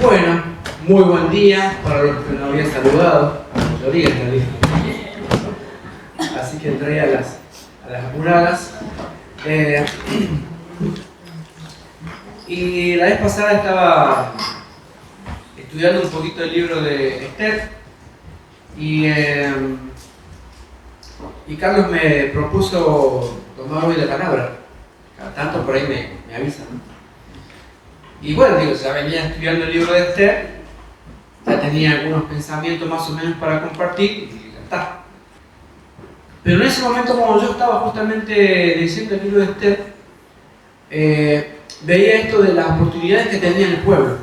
Bueno, muy buen día para los que no había saludado, la mayoría en realidad. Así que entré a las apuradas. Y la vez pasada estaba estudiando un poquito el libro de Esther y Carlos me propuso tomar hoy la palabra. Cada tanto por ahí me avisan, ¿no? Y bueno, digo, ya venía estudiando el libro de Esther, ya tenía algunos pensamientos más o menos para compartir y ya está. Pero en ese momento, como yo estaba justamente leyendo el libro de Esther, veía esto de las oportunidades que tenía el pueblo,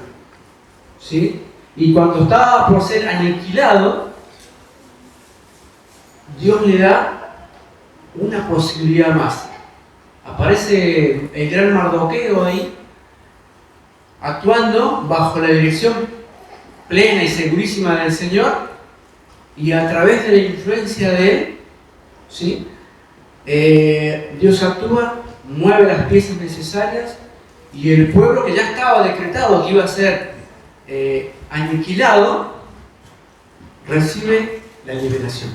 ¿sí? Y cuando estaba por ser aniquilado, Dios le da una posibilidad más. Aparece el gran Mardoqueo ahí, actuando bajo la dirección plena y segurísima del Señor, y a través de la influencia de Él, ¿sí? Dios actúa, mueve las piezas necesarias, y el pueblo que ya estaba decretado que iba a ser aniquilado, recibe la liberación,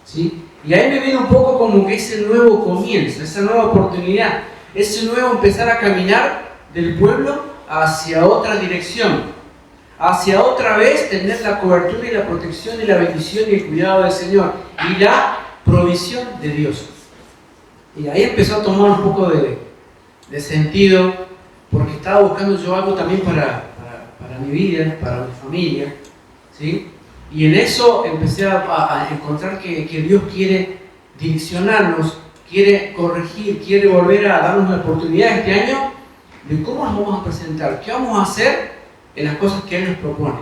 ¿sí? Y ahí me viene un poco como que ese nuevo comienzo, esa nueva oportunidad, ese nuevo empezar a caminar del pueblo hacia otra dirección, hacia otra vez tener la cobertura y la protección y la bendición y el cuidado del Señor y la provisión de Dios. Y ahí empezó a tomar un poco de sentido, porque estaba buscando yo algo también para mi vida, para mi familia, ¿sí? Y en eso empecé a encontrar que Dios quiere direccionarnos, quiere corregir, quiere volver a darnos la oportunidad este año de cómo nos vamos a presentar, qué vamos a hacer en las cosas que Él nos propone.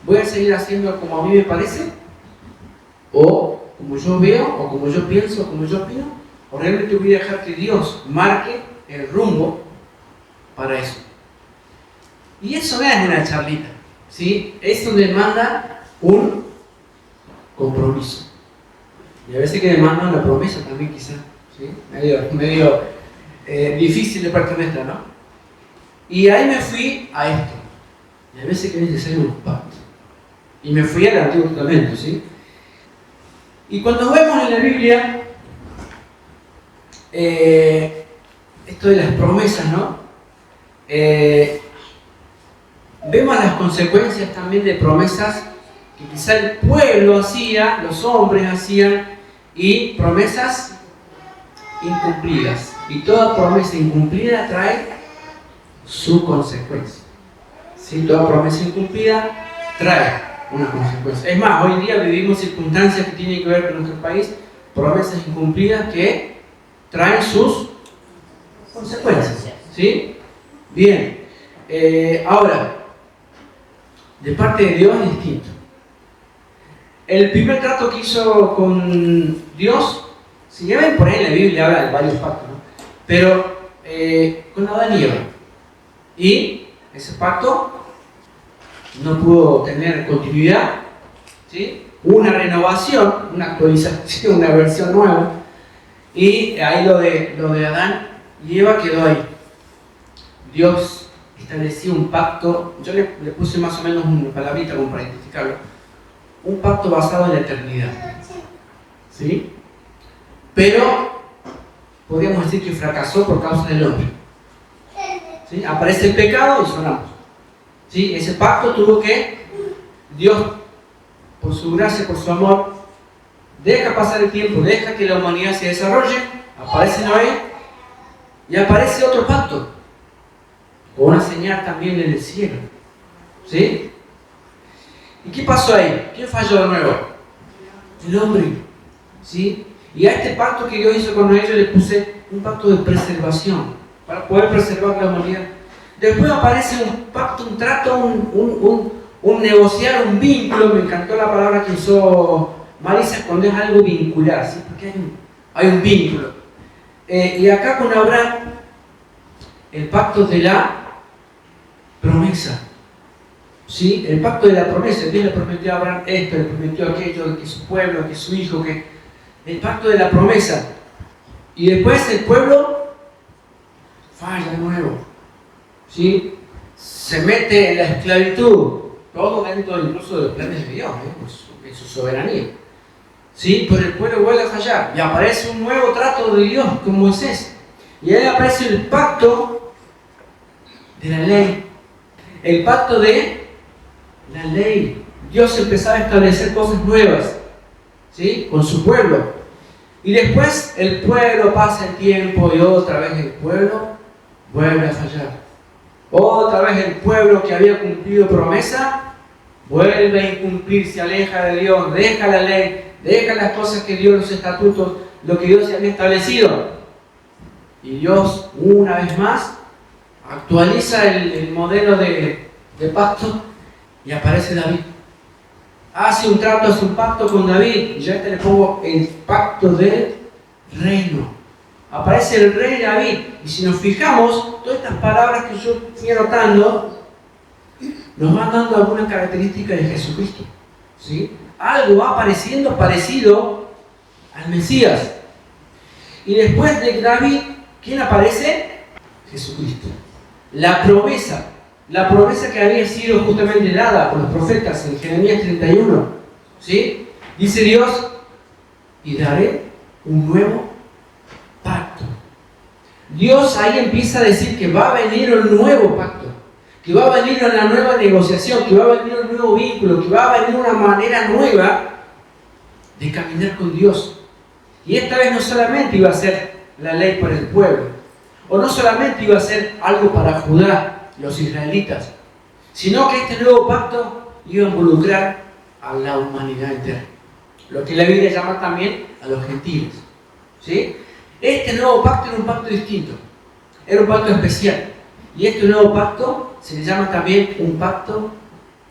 ¿Voy a seguir haciendo como a mí me parece? ¿O como yo veo? ¿O como yo pienso? ¿O como yo opino? ¿O realmente voy a dejar que Dios marque el rumbo para eso? Y eso no es una charlita, ¿sí? Eso demanda un compromiso. Y a veces que demanda una promesa también quizás, ¿sí? Medio difícil de parte nuestra, ¿no? Y ahí me fui a esto. Y a veces que es necesario unos pactos. Y me fui al Antiguo Testamento, ¿sí? Y cuando vemos en la Biblia esto de las promesas, ¿no? Vemos las consecuencias también de promesas que quizá el pueblo hacía, los hombres hacían, y promesas incumplidas. Y toda promesa incumplida trae su consecuencia. ¿Sí? Toda promesa incumplida trae una consecuencia. Es más, hoy en día vivimos circunstancias que tienen que ver con nuestro país, promesas incumplidas que traen sus consecuencias. ¿Sí? Bien. Ahora, de parte de Dios es distinto. El primer trato que hizo con Dios, si ya ven por ahí en la Biblia habla de varios pactos, ¿no? Pero con Adán y Eva. Y ese pacto no pudo tener continuidad, ¿sí? Hubo una renovación, una actualización, una versión nueva, y ahí lo de Adán y Eva quedó ahí. Dios estableció un pacto, yo le puse más o menos una palabrita como para identificarlo, un pacto basado en la eternidad, ¿sí? Pero podríamos decir que fracasó por causa del hombre. ¿Sí? Aparece el pecado y sonamos. ¿Sí? Ese pacto tuvo que, Dios, por su gracia, por su amor, deja pasar el tiempo, deja que la humanidad se desarrolle, aparece Noé y aparece otro pacto, con una señal también en el cielo. ¿Sí? ¿Y qué pasó ahí? ¿Quién falló de nuevo? El hombre. ¿Sí? Y a este pacto que Dios hizo con Noé, yo le puse un pacto de preservación, para poder preservar la humanidad. Después aparece un pacto, un trato, un negociar, un vínculo. Me encantó la palabra que usó Marisa cuando es algo vincular, ¿sí? Porque hay un vínculo. Y acá con Abraham, el pacto de la promesa. ¿Sí? El pacto de la promesa. Dios le prometió a Abraham esto, le prometió aquello, que su pueblo, que su hijo, que el pacto de la promesa. Y después el pueblo falla de nuevo, ¿sí? Se se mete en la esclavitud, todo dentro incluso de los planes de Dios, en su soberanía. ¿Sí? Pero el pueblo vuelve a fallar y aparece un nuevo trato de Dios con Moisés. Y ahí aparece el pacto de la ley. El pacto de la ley. Dios empezaba a establecer cosas nuevas, ¿sí? Con su pueblo. Y después el pueblo pasa el tiempo y otra vez el pueblo vuelve a fallar. Otra vez el pueblo que había cumplido promesa vuelve a incumplir, se aleja de Dios, deja la ley, deja las cosas que Dios, los estatutos, lo que Dios había establecido. Y Dios, una vez más, actualiza el modelo de pacto y aparece David. Hace un trato, hace un pacto con David. Y ya le pongo el pacto del reino. Aparece el rey David. Y si nos fijamos, todas estas palabras que yo fui anotando nos van dando algunas características de Jesucristo, ¿sí? Algo va apareciendo parecido al Mesías. Y después de David, ¿quién aparece? Jesucristo. La promesa que había sido justamente dada por los profetas en Jeremías 31, ¿sí? Dice Dios, y daré un nuevo pacto. Dios ahí empieza a decir que va a venir un nuevo pacto, que va a venir una nueva negociación, que va a venir un nuevo vínculo, que va a venir una manera nueva de caminar con Dios. Y esta vez no solamente iba a ser la ley para el pueblo, o no solamente iba a ser algo para Judá, los israelitas, sino que este nuevo pacto iba a involucrar a la humanidad entera, lo que la Biblia llama también a los gentiles, ¿sí? Este nuevo pacto era un pacto distinto, era un pacto especial, y este nuevo pacto se le llama también un pacto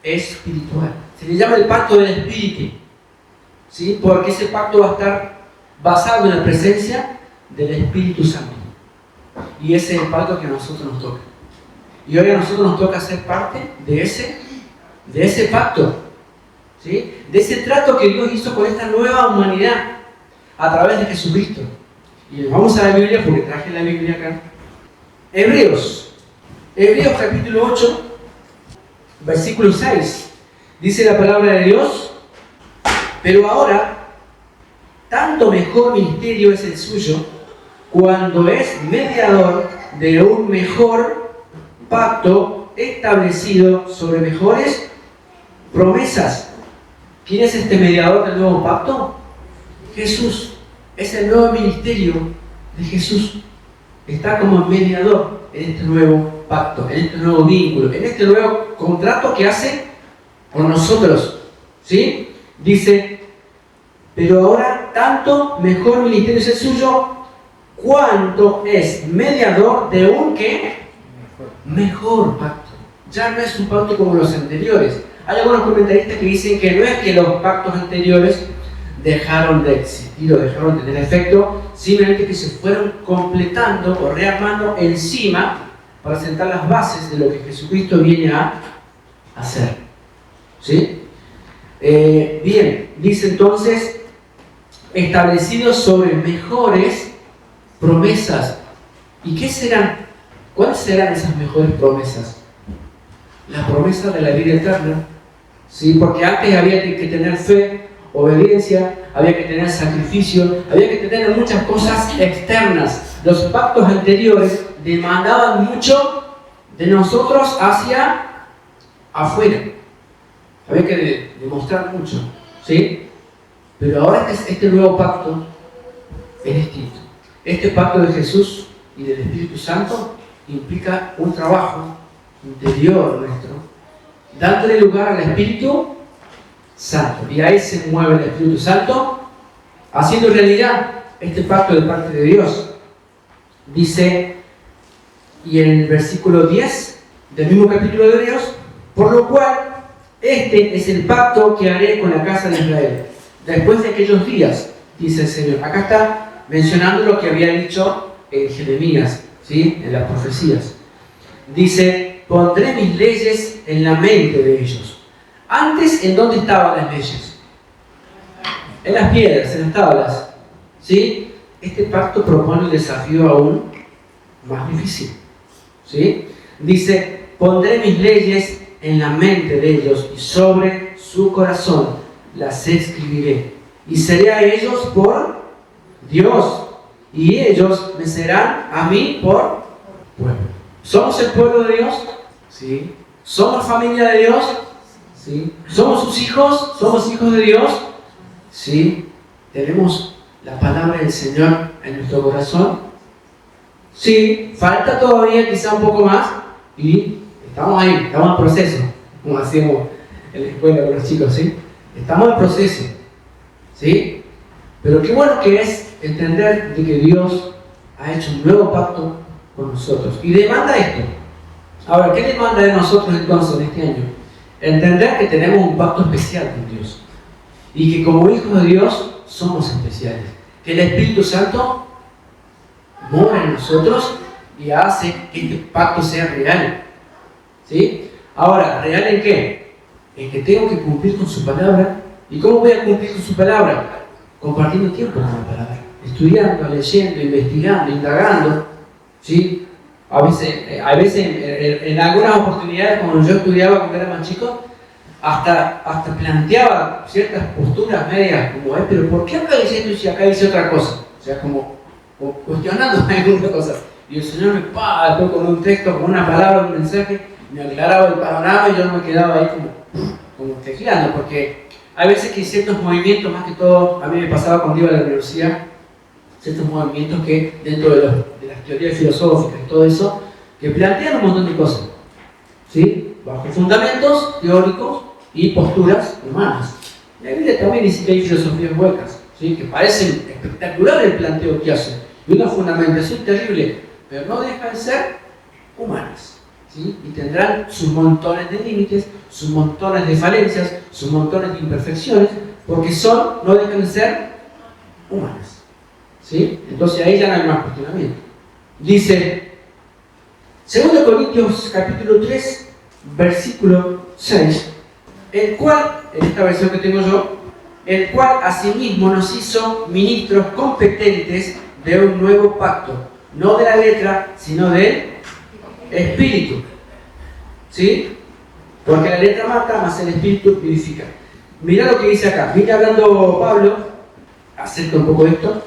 espiritual, se le llama el pacto del Espíritu, ¿sí? Porque ese pacto va a estar basado en la presencia del Espíritu Santo, y ese es el pacto que a nosotros nos toca. Y hoy a nosotros nos toca ser parte de ese pacto, ¿sí? De ese trato que Dios hizo con esta nueva humanidad a través de Jesucristo. Y vamos a la Biblia porque traje la Biblia acá. Hebreos capítulo 8, versículo 6. Dice la palabra de Dios, pero ahora, tanto mejor ministerio es el suyo, cuando es mediador de un mejor pacto establecido sobre mejores promesas. ¿Quién es este mediador del nuevo pacto? Jesús. Es el nuevo ministerio de Jesús. Está como mediador en este nuevo pacto, en este nuevo vínculo, en este nuevo contrato que hace con nosotros, ¿sí? Dice, pero ahora tanto mejor ministerio es el suyo, cuanto es mediador de un ¿qué? Mejor pacto. Ya no es un pacto como los anteriores. Hay algunos comentaristas que dicen que no es que los pactos anteriores dejaron de existir o dejaron de tener efecto, simplemente que se fueron completando o rearmando encima para sentar las bases de lo que Jesucristo viene a hacer, ¿sí? Bien, dice entonces, establecidos sobre mejores promesas. ¿Y qué serán? ¿Cuáles serán esas mejores promesas? La promesa de la vida eterna, ¿sí? Porque antes había que tener fe, obediencia, había que tener sacrificio, había que tener muchas cosas externas. Los pactos anteriores demandaban mucho de nosotros hacia afuera. Había que demostrar mucho, ¿sí? Pero ahora este nuevo pacto es distinto. Este pacto de Jesús y del Espíritu Santo implica un trabajo interior nuestro, dándole lugar al Espíritu Santo. Y ahí se mueve el Espíritu Santo, haciendo realidad este pacto de parte de Dios. Dice, y en el versículo 10 del mismo capítulo de Hebreos, por lo cual, este es el pacto que haré con la casa de Israel, después de aquellos días, dice el Señor. Acá está mencionando lo que había dicho en Jeremías, ¿sí? En las profecías. Dice, pondré mis leyes en la mente de ellos. Antes, ¿en dónde estaban las leyes? En las piedras, en las tablas, ¿sí? Este pacto propone un desafío aún más difícil, ¿sí? Dice, Pondré mis leyes en la mente de ellos y sobre su corazón las escribiré. Y seré a ellos por Dios, y ellos me serán a mí por pueblo. ¿Somos el pueblo de Dios? Sí. ¿Somos familia de Dios? Sí. ¿Somos sus hijos? ¿Somos hijos de Dios? Sí. ¿Tenemos la palabra del Señor en nuestro corazón? Sí. Falta todavía quizá un poco más y estamos ahí, estamos en proceso, como hacíamos en la escuela con los chicos, ¿sí? Estamos en proceso, ¿sí? Pero qué bueno que es entender de que Dios ha hecho un nuevo pacto con nosotros y demanda esto. Ahora, ¿qué demanda de nosotros entonces en este año? Entender que tenemos un pacto especial con Dios y que como hijos de Dios somos especiales, que el Espíritu Santo mora en nosotros y hace que este pacto sea real, ¿sí? Ahora, ¿real en qué? En que tengo que cumplir con su palabra. ¿Y cómo voy a cumplir con su palabra? Compartiendo tiempo con la palabra, estudiando, leyendo, investigando, indagando, ¿sí? A veces en algunas oportunidades, cuando yo estudiaba cuando era más chico, hasta planteaba ciertas posturas medias, como, pero ¿por qué acá dice esto y si acá dice otra cosa? O sea, como cuestionando algunas cosas. Y el Señor me después con un texto, con una palabra, un mensaje, me aclaraba el panorama y yo no me quedaba ahí como tecleando, porque hay veces que hay ciertos movimientos, más que todo, a mí me pasaba cuando iba a la universidad, ciertos movimientos que dentro de las teorías filosóficas y todo eso, que plantean un montón de cosas, ¿sí? Bajo fundamentos teóricos y posturas humanas. La Biblia también dice que hay filosofías huecas, ¿sí? Que parecen espectacular el planteo que hacen, y una fundamentación terrible, pero no dejan de ser humanas, ¿sí? Y tendrán sus montones de límites, sus montones de falencias, sus montones de imperfecciones, porque no dejan de ser humanas, ¿sí? Entonces ahí ya no hay más cuestionamiento. Dice 2 Corintios capítulo 3, versículo 6, el cual, en esta versión que tengo yo, el cual asimismo nos hizo ministros competentes de un nuevo pacto, no de la letra, sino del espíritu, ¿sí? Porque la letra mata, más el espíritu vivifica. Mira lo que dice acá, viene hablando Pablo acerca un poco de esto,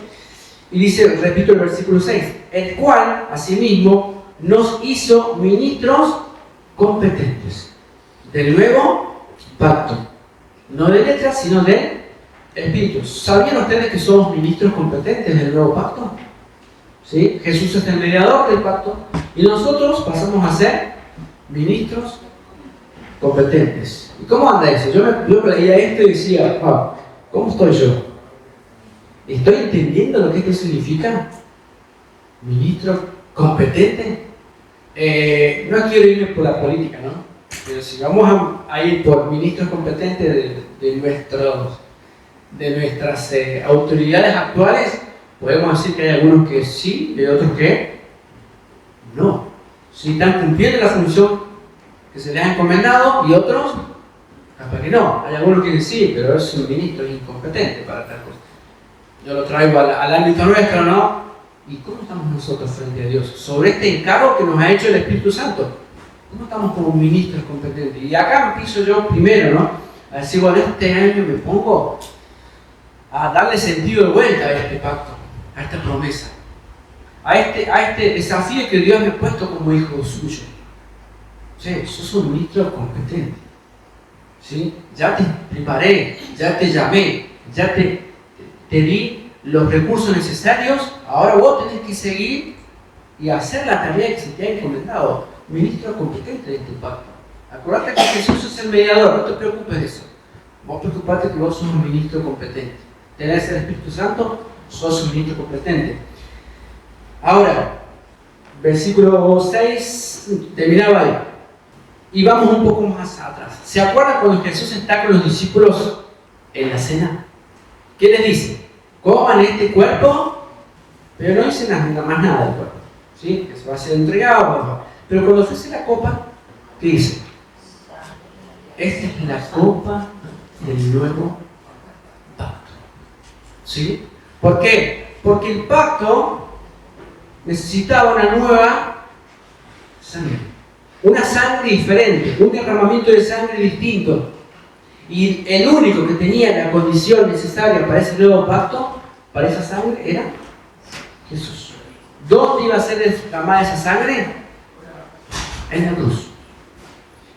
y dice, repito el versículo 6, el cual asimismo nos hizo ministros competentes del nuevo pacto, no de letra, sino de espíritu. ¿Sabían ustedes que somos ministros competentes del nuevo pacto? ¿Sí? Jesús es el mediador del pacto y nosotros pasamos a ser ministros competentes. ¿Y cómo anda eso? Yo leía esto y decía, ¿cómo estoy yo? ¿Estoy entendiendo lo que esto significa? ¿Ministro competente? No quiero irme por la política, ¿no? Pero si vamos a ir por ministros competentes de nuestras autoridades actuales, podemos decir que hay algunos que sí y otros que no. Si están cumpliendo la función que se les ha encomendado y otros, capaz que no. Hay algunos que sí, pero es un ministro incompetente para tal cosa. Yo lo traigo al ámbito nuestro, ¿no? ¿Y cómo estamos nosotros frente a Dios? Sobre este encargo que nos ha hecho el Espíritu Santo. ¿Cómo estamos como ministros competentes? Y acá empiezo yo primero, ¿no? A decir, bueno, este año me pongo a darle sentido de vuelta a este pacto, a esta promesa, a este desafío que Dios me ha puesto como hijo suyo. Sí, sos un ministro competente, ¿sí? Ya te preparé, ya te llamé, ya te di los recursos necesarios, ahora vos tenés que seguir y hacer la tarea que se te ha encomendado. Ministro competente de este pacto. Acordate que Jesús es el mediador, no te preocupes de eso. Vos preocupate que vos sos un ministro competente. Tenés el Espíritu Santo, sos un ministro competente. Ahora, versículo 6, terminaba ahí. Y vamos un poco más atrás. ¿Se acuerdan cuando Jesús está con los discípulos en la cena? ¿Qué les dice? Coman este cuerpo, pero no dicen más nada del cuerpo, ¿sí? Que se va a ser entregado. Pero cuando ofrece la copa, ¿qué dice? Esta es la copa del nuevo pacto, ¿sí? ¿Por qué? Porque el pacto necesitaba una nueva sangre. una sangre diferente, un derramamiento de sangre distinto. Y el único que tenía la condición necesaria para ese nuevo pacto, para esa sangre, era Jesús. ¿Dónde iba a ser derramada esa sangre? En la cruz.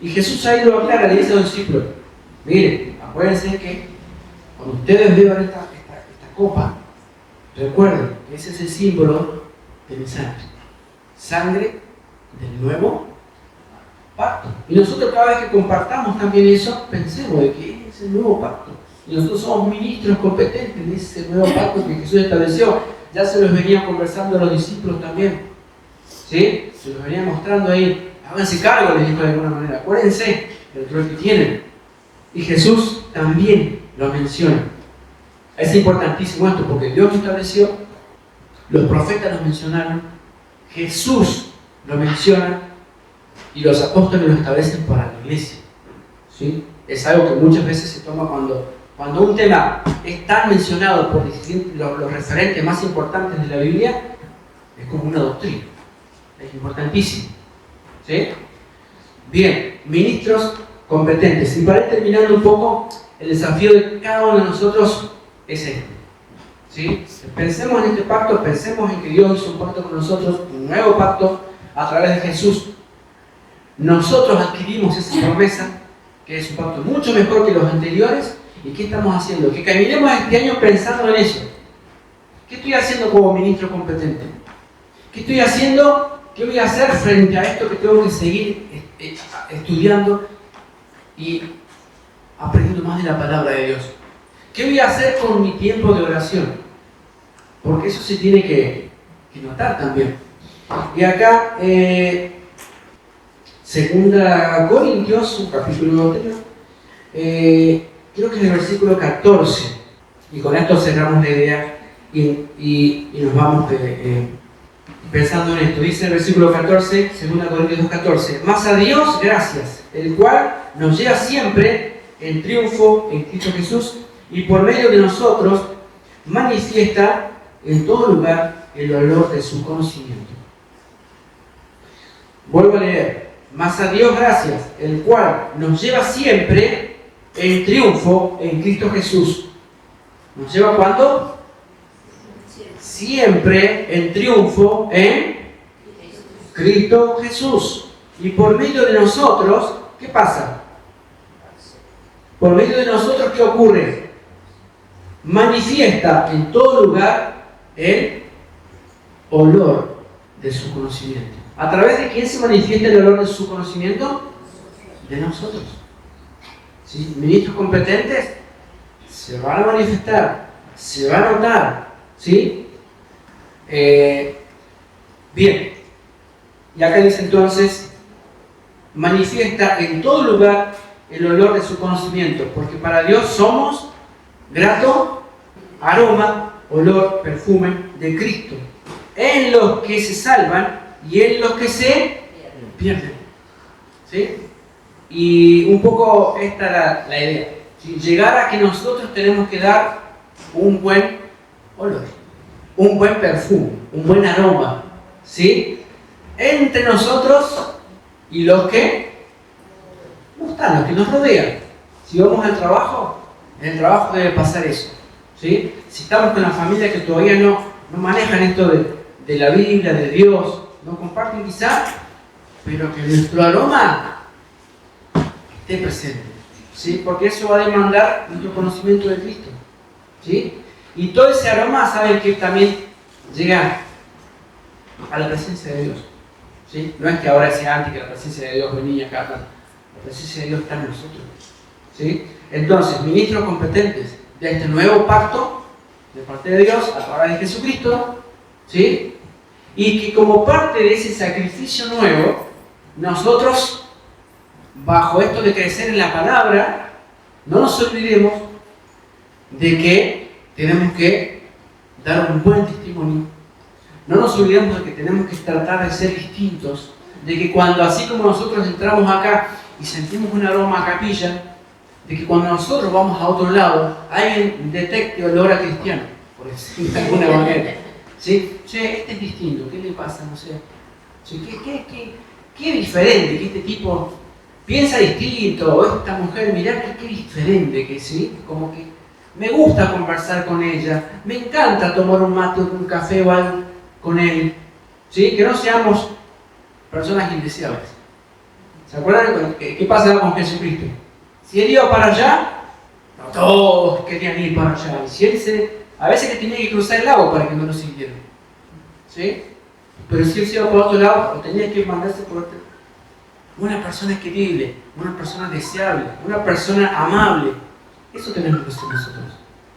Y Jesús ahí lo aclara, le dice a los discípulos: miren, acuérdense que cuando ustedes beban esta copa, recuerden que ese es el símbolo de mi sangre. Sangre del nuevo pacto. Y nosotros cada vez que compartamos también eso, pensemos de que es el nuevo pacto. Y nosotros somos ministros competentes de ese nuevo pacto que Jesús estableció. Ya se los venía conversando a los discípulos también. ¿Sí? Se los venía mostrando ahí. Háganse cargo, les dijo de alguna manera. Acuérdense del rol que tienen. Y Jesús también lo menciona. Es importantísimo esto porque Dios lo estableció, los profetas lo mencionaron, Jesús lo menciona y los apóstoles lo establecen para la iglesia. ¿Sí? Es algo que muchas veces se toma cuando un tema es tan mencionado por los referentes más importantes de la Biblia, es como una doctrina. Es importantísimo. ¿Sí? Bien, ministros competentes. Y para ir terminando un poco, el desafío de cada uno de nosotros es este. ¿Sí? Pensemos en este pacto, pensemos en que Dios hizo un pacto con nosotros, un nuevo pacto a través de Jesús. Nosotros adquirimos esa promesa, que es un pacto mucho mejor que los anteriores. ¿Y qué estamos haciendo? Que caminemos este año pensando en eso. ¿Qué estoy haciendo como ministro competente? ¿Qué estoy haciendo? ¿Qué voy a hacer frente a esto que tengo que seguir estudiando y aprendiendo más de la palabra de Dios? ¿Qué voy a hacer con mi tiempo de oración? Porque eso se tiene que notar también. Y acá, 2 Corintios, un capítulo anterior, creo que es el versículo 14. Y con esto cerramos la idea y nos vamos pensando en esto. Dice el versículo 14, 2 Corintios 2:14. Mas a Dios gracias, el cual nos lleva siempre en triunfo en Cristo Jesús y por medio de nosotros manifiesta en todo lugar el valor de su conocimiento. Vuelvo a leer. Mas a Dios gracias, el cual nos lleva siempre en triunfo en Cristo Jesús. ¿Nos lleva cuándo? Siempre en triunfo en Cristo Jesús. Y por medio de nosotros, ¿qué pasa? Por medio de nosotros, ¿qué ocurre? Manifiesta en todo lugar el olor de su conocimiento. ¿A través de quién se manifiesta el olor de su conocimiento? De nosotros. ¿Sí? Ministros competentes se van a manifestar, se van a notar. ¿Sí? Bien. Y acá dice entonces, manifiesta en todo lugar el olor de su conocimiento, porque para Dios somos grato aroma, olor, perfume de Cristo, en los que se salvan y en los que se pierden. ¿Sí? Y un poco esta es la idea. ¿Sí? Llegar a que nosotros tenemos que dar un buen olor, un buen perfume, un buen aroma, ¿sí? Entre nosotros y los que no están, los que nos rodean. Si vamos al trabajo, en el trabajo debe pasar eso, ¿sí? Si estamos con la familia que todavía no manejan esto de la Biblia, de Dios, no comparten quizá, pero que nuestro aroma esté presente, ¿sí? Porque eso va a demandar nuestro conocimiento de Cristo, ¿sí? Y todo ese aroma, saben que también llega a la presencia de Dios, ¿sí? No es que ahora sea antes que la presencia de Dios venía acá, no. La presencia de Dios está en nosotros, ¿sí? Entonces, ministros competentes de este nuevo pacto de parte de Dios a través de Jesucristo, ¿sí? Y que como parte de ese sacrificio nuevo, nosotros, bajo esto de crecer en la palabra, no nos olvidemos de que tenemos que dar un buen testimonio. No nos olvidemos de que tenemos que tratar de ser distintos, de que cuando así como nosotros entramos acá y sentimos un aroma a capilla, de que cuando nosotros vamos a otro lado, alguien detecte olor a cristiano, por decirlo de alguna manera. ¿Sí? Che, este es distinto, ¿qué le pasa? No sé. ¿Sí? ¿Qué qué diferente que este tipo piensa distinto, o esta mujer, mirá qué diferente que sí, como que me gusta conversar con ella, me encanta tomar un mate o un café o algo con él, ¿sí? Que no seamos personas indeseables. ¿Se acuerdan qué pasaba con Jesucristo? Si él iba para allá, no, todos querían ir para allá. Y si él a veces que tenía que cruzar el lago para que no lo siguieran, ¿sí? Pero si él se iba por otro lado, o tenía que mandarse por otro. Una persona querible, una persona deseable, una persona amable. Eso tenemos que ser nosotros,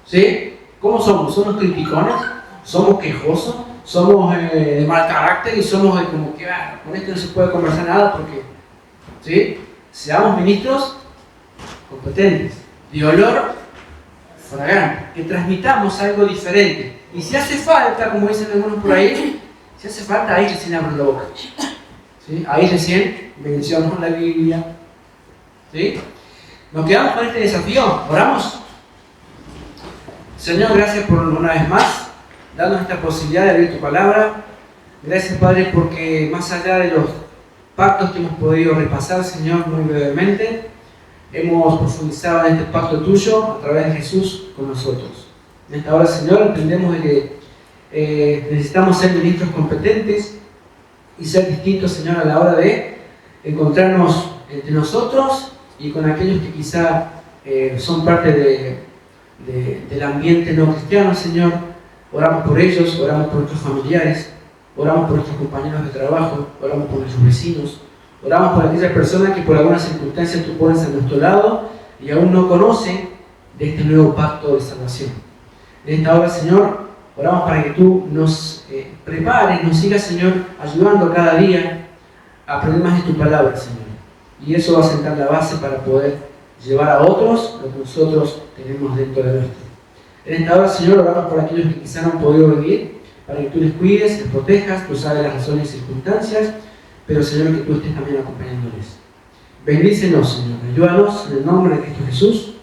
¿sí? ¿Cómo somos? ¿Somos criticones? ¿Somos quejosos? ¿Somos de mal carácter? Y somos de como que, con esto no se puede conversar nada porque, ¿sí? Seamos ministros competentes, de olor fragante, que transmitamos algo diferente. Y si hace falta, como dicen algunos por ahí, si hace falta, ahí recién abro la boca, ¿sí? Ahí recién mencionamos la Biblia, ¿sí? Nos quedamos con este desafío. Oramos. Señor, gracias por una vez más darnos esta posibilidad de abrir tu palabra. Gracias, Padre, porque más allá de los pactos que hemos podido repasar, Señor, muy brevemente, hemos profundizado en este pacto tuyo a través de Jesús con nosotros. En esta hora, Señor, entendemos de que necesitamos ser ministros competentes y ser distintos, Señor, a la hora de encontrarnos entre nosotros y con aquellos que quizá son parte del ambiente no cristiano, Señor. Oramos por ellos, oramos por nuestros familiares, oramos por nuestros compañeros de trabajo, oramos por nuestros vecinos, oramos por aquellas personas que por alguna circunstancia tú pones a nuestro lado y aún no conocen de este nuevo pacto de salvación. En esta hora, Señor, oramos para que tú nos prepares, nos sigas, Señor, ayudando cada día a aprender más de tu palabra, Señor. Y eso va a sentar la base para poder llevar a otros lo que nosotros tenemos dentro de nuestro. En esta hora, Señor, oramos por aquellos que quizá no han podido venir, para que tú les cuides, les protejas, tú sabes las razones y circunstancias, pero, Señor, que tú estés también acompañándoles. Bendícenos, Señor, ayúdanos en el nombre de Cristo Jesús.